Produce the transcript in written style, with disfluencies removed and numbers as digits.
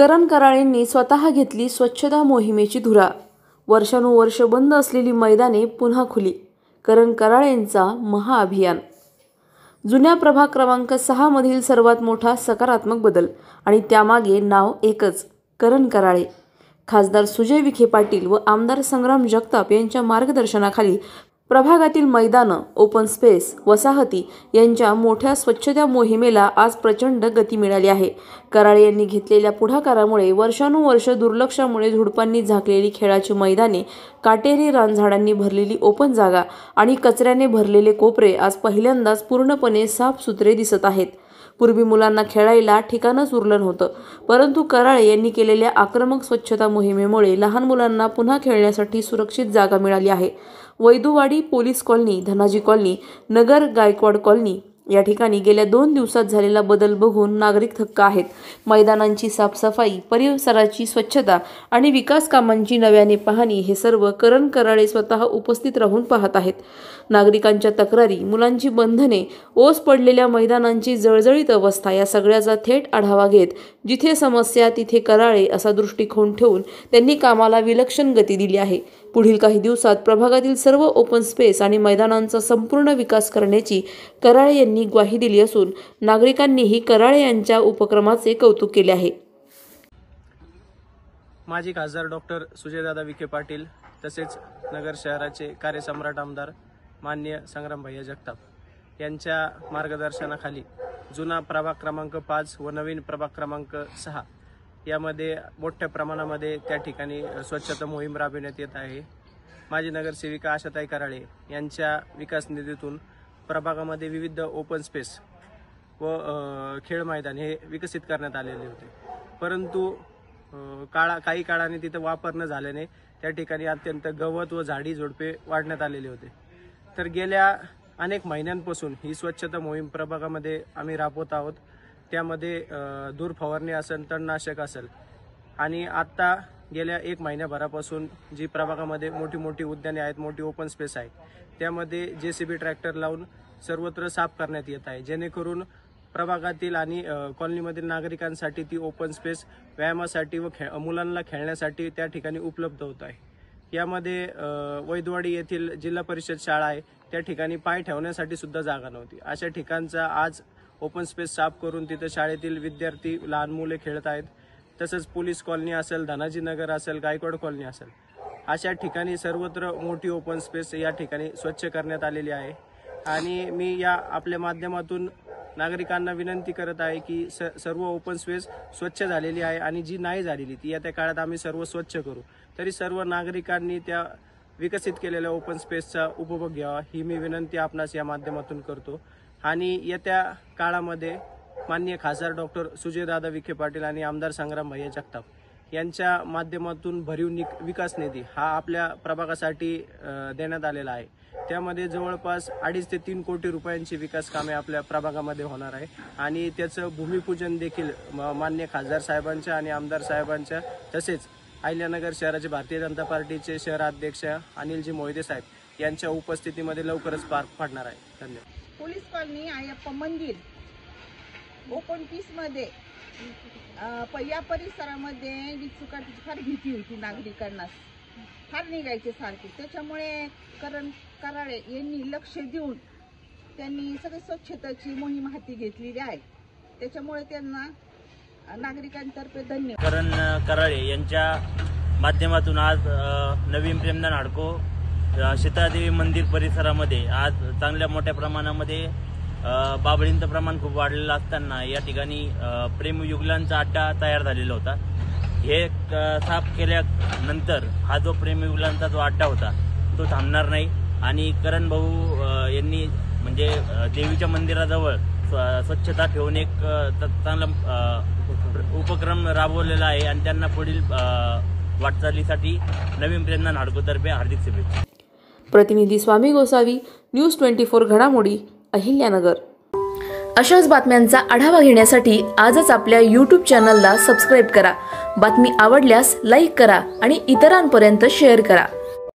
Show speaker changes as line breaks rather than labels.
करण कराळेंनी स्वतः घेतली स्वच्छता मोहिमेची धुरा। वर्षानुवर्ष बंद असलेली मैदाने पुन्हा खुली। करण कराळेंचा महाअभियान। जुन्या प्रभाग क्रमांक 6 मधील सर्वात मोठा सकारात्मक बदल आणि त्यामागे नाव एकच, करण कराळे। खासदार सुजय विखे पाटील व आमदार संग्राम जगताप यांच्या मार्गदर्शनाखाली प्रभागातील मैदानं, ओपन स्पेस, वसाहती यांच्या मोठ्या स्वच्छता मोहिमेला आज प्रचंड गती मिळाली आहे। कराळे यांनी घेतलेल्या पुढाकारामुळे वर्षानुवर्ष दुर्लक्षामुळे झुडपांनी झाकलेली खेळाची मैदाने, काटेरी रानझाडांनी भरलेली ओपन जागा आणि कचऱ्याने भरलेले कोपरे आज पहिल्यांदाच पूर्णपणे साफसुथरे दिसत आहेत। पूर्वी मुलांना खेळायला ठिकाणच उरलं नव्हतं, परंतु कराळे यांनी केलेल्या आक्रमक स्वच्छता मोहिमेमुळे लहान मुलांना पुन्हा खेळण्यासाठी सुरक्षित जागा मिळाली आहे। वैदुवाडी, पोलीस कॉलनी, धनाजी कॉलनी, नगर गायकवाड कॉलनी या ठिकाणी गेल्या 2 दिवसात झालेला बदल बघून नागरिक थक्क आहेत। मैदानांची साफसफाई, परिसराची स्वच्छता आणि विकास कामांची नव्याने पाहणी हे सर्व करण कराळे स्वतः उपस्थित राहून पाहत आहेत। नागरिकांच्या तक्रारी, मुलांची बंधने, ओस पडलेल्या मैदानांची जळजळीत अवस्था या सगळ्याचा थेट आढावा घेत जिथे समस्या तिथे कराळे असा दृष्टिकोन ठेवून त्यांनी कामाला विलक्षण गती दिली आहे। पुढील काही दिवसात प्रभागातील सर्व ओपन स्पेस आणि मैदानांचा संपूर्ण विकास करण्याची कराळे यांनी ग्वाही दिली असून नागरिकांनीही कराळे यांच्या उपक्रमाचे कौतुक केले आहे।
माजी खासदार डॉक्टर सुजयदादा विखे पाटील तसेच नगर शहराचे कार्यसम्राट आमदार माननीय संग्राम भैया जगताप यांच्या मार्गदर्शनाखाली जुना प्रभाग क्रमांक 5 व नवीन प्रभाग क्रमांक 6 यामध्ये मोठ्या प्रमाणामध्ये त्या ठिकाणी स्वच्छता मोहीम राबविण्यात येत आहे। माजी नगरसेविका आशाताई कराळे यांच्या विकास निधीतून प्रभागामध्ये विविध ओपन स्पेस व खेळ मैदान हे विकसित करण्यात आलेले होते, परंतु काही काळाने तिथे वापर न झाल्याने त्या ठिकाणी अत्यंत गवत व झाडी झुडपे वाढण्यात आलेले होते। तर गेल्या अनेक महिन्यांपासून ही स्वच्छता मोहीम प्रभागामध्ये आम्ही राबवत आहोत। त्यामध्ये धूर फवारणी असेल, तणनाशक असेल आणि आत्ता गेल्या 1 महिन्याभरापासून जी प्रभागामध्ये मोठी मोठी उद्याने आहेत, मोठी ओपन स्पेस आहे, त्यामध्ये JCB ट्रॅक्टर लावून सर्वत्र साफ करण्यात येत आहे, जेणेकरून प्रभागातील आणि कॉलनीमधील नागरिकांसाठी ती ओपन स्पेस व्यायामासाठी व मुलांना खेळण्यासाठी त्या ठिकाणी उपलब्ध होत आहे। यामध्ये वैदवाडी येथील जिल्हा परिषद शाळा आहे, त्या ठिकाणी पाय ठेवण्यासाठी सुद्धा जागा नव्हती। अशा ठिकाणचा आज ओपन स्पेस साफ करून तिथे शाळेतील विद्यार्थी, लहान मुले खेळत आहेत। तसंच पोलीस कॉलनी असेल, धनाजी नगर असेल, गायकवाड कॉलनी असेल, अशा ठिकाणी सर्वत्र मोठी ओपन स्पेस या ठिकाणी स्वच्छ करण्यात आलेली आहे। आणि मी या आपल्या माध्यमातून नागरिकांना विनंती करत आहे की सर्व ओपन स्पेस स्वच्छ झालेली आहे आणि जी नाही झालेली ती येत्या काळात आम्ही सर्व स्वच्छ करू। तरी सर्व नागरिकांनी त्या विकसित केलेल्या ओपन स्पेसचा उपभोग घ्यावा ही मी विनंती आपणास या माध्यमातून करतो। आणि येत्या काळामध्ये माननीय खासदार डॉक्टर सुजयदादा विखे पाटील आणि आमदार संग्राम भैया जगताप यांच्या माध्यमातून भरीव विकास निधी हा आपल्या प्रभागासाठी देण्यात आलेला आहे। त्यामध्ये जवळपास 2.5 ते 3 कोटी रुपयांची विकास कामे आपल्या प्रभागामध्ये होणार आहे आणि त्याचं भूमिपूजन देखील माननीय खासदार साहेबांच्या आणि आमदार साहेबांच्या तसेच अहिल्यानगर शहराचे भारतीय जनता पार्टीचे शहराध्यक्ष अनिलजी मोहिते साहेब यांच्या उपस्थितीमध्ये लवकरच पार पडणार आहे। धन्यवाद।
पोलीस कॉलनी, अय्यप्पा मंदिर, ओपन पीस मध्ये या परिसरामध्ये विचुकाटीची फार भीती होती, नागरिकांना फार निघायचे सारखे। त्याच्यामुळे करण कराळे यांनी लक्ष देऊन त्यांनी सगळी स्वच्छतेची मोहीम हाती घेतलेली आहे। त्याच्यामुळे त्यांना नागरिकांतर्फे धन्यवाद।
करण कराळे यांच्या माध्यमातून आज नवीन प्रेमदान हडको सीतादेवी मंदिर परिसरामध्ये आज चांगल्या मोठ्या प्रमाणामध्ये बाबळींचं प्रमाण खूप वाढलेलं असताना या ठिकाणी प्रेमयुगलांचा अड्डा तयार झालेला होता। हे साफ केल्यानंतर हा जो प्रेमयुगलांचा जो अड्डा होता तो थांबणार नाही आणि करण भाऊ यांनी म्हणजे देवीच्या मंदिराजवळ स्वच्छता ठेवून एक चांगला उपक्रम राबवलेला आहे आणि त्यांना पुढील वाटचालीसाठी नवीन प्रेमदान हडकोतर्फे हार्दिक शुभेच्छा।
प्रतिनिधी स्वामी गोसावी, न्यूज 24 घडामोडी, अहिल्यानगर। अशाच बातम्यांचा आढावा घेण्यासाठी आजच आपल्या YouTube चॅनलला सबस्क्राईब करा। बातमी आवडल्यास लाईक करा आणि इतरांपर्यंत शेअर करा।